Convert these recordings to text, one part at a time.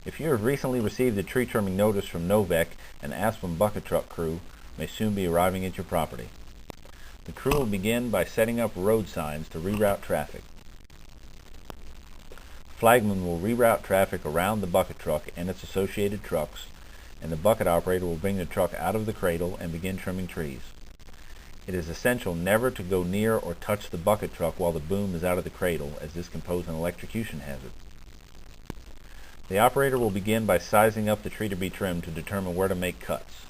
If you have recently received a tree trimming notice from NOVEC, an Aspen bucket truck crew may soon be arriving at your property. The crew will begin by setting up road signs to reroute traffic. Flagmen will reroute traffic around the bucket truck and its associated trucks, and the bucket operator will bring the truck out of the cradle and begin trimming trees. It is essential never to go near or touch the bucket truck while the boom is out of the cradle, as this can pose an electrocution hazard. The operator will begin by sizing up the tree to be trimmed to determine where to make cuts.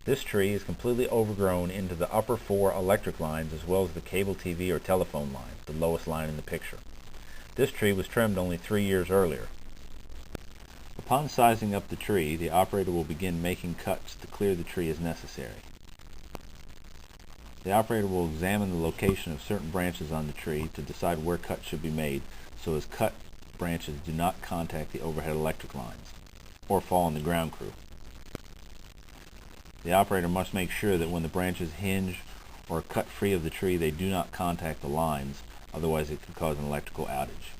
This tree is completely overgrown into the upper 4 electric lines as well as the cable TV or telephone line, the lowest line in the picture. This tree was trimmed only 3 years earlier. Upon sizing up the tree, the operator will begin making cuts to clear the tree as necessary. The operator will examine the location of certain branches on the tree to decide where cuts should be made so as cut branches do not contact the overhead electric lines or fall on the ground crew. The operator must make sure that when the branches hinge or are cut free of the tree, they do not contact the lines, otherwise it could cause an electrical outage.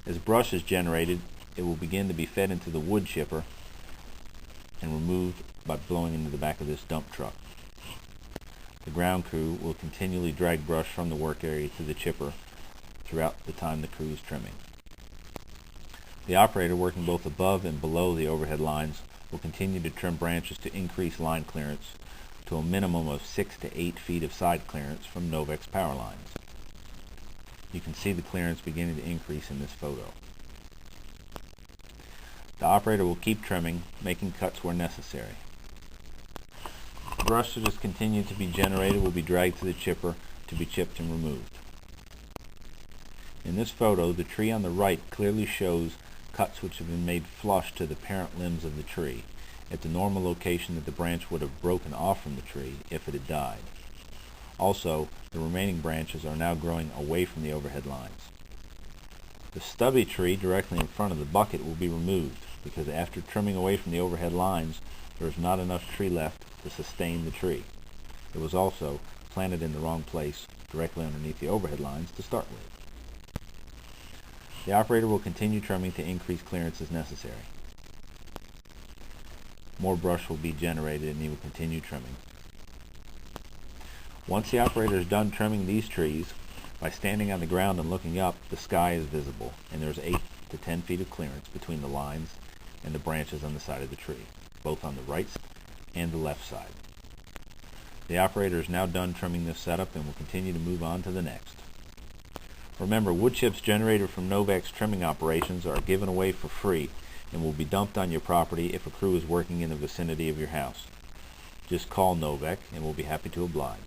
As brush is generated, it will begin to be fed into the wood chipper and removed by blowing into the back of this dump truck. The ground crew will continually drag brush from the work area to the chipper throughout the time the crew is trimming. The operator, working both above and below the overhead lines, will continue to trim branches to increase line clearance to a minimum of 6 to 8 feet of side clearance from NOVEC's power lines. You can see the clearance beginning to increase in this photo. The operator will keep trimming, making cuts where necessary. Brush that has continued to be generated will be dragged to the chipper to be chipped and removed. In this photo, the tree on the right clearly shows cuts which have been made flush to the parent limbs of the tree, at the normal location that the branch would have broken off from the tree if it had died. Also, the remaining branches are now growing away from the overhead lines. The stubby tree directly in front of the bucket will be removed because after trimming away from the overhead lines, there is not enough tree left to sustain the tree. It was also planted in the wrong place, directly underneath the overhead lines to start with. The operator will continue trimming to increase clearance as necessary. More brush will be generated and he will continue trimming. Once the operator is done trimming these trees, by standing on the ground and looking up, the sky is visible, and there is 8 to 10 feet of clearance between the lines and the branches on the side of the tree, both on the right and the left side. The operator is now done trimming this setup and will continue to move on to the next. Remember, wood chips generated from NOVEC's trimming operations are given away for free and will be dumped on your property if a crew is working in the vicinity of your house. Just call NOVEC and we'll be happy to oblige.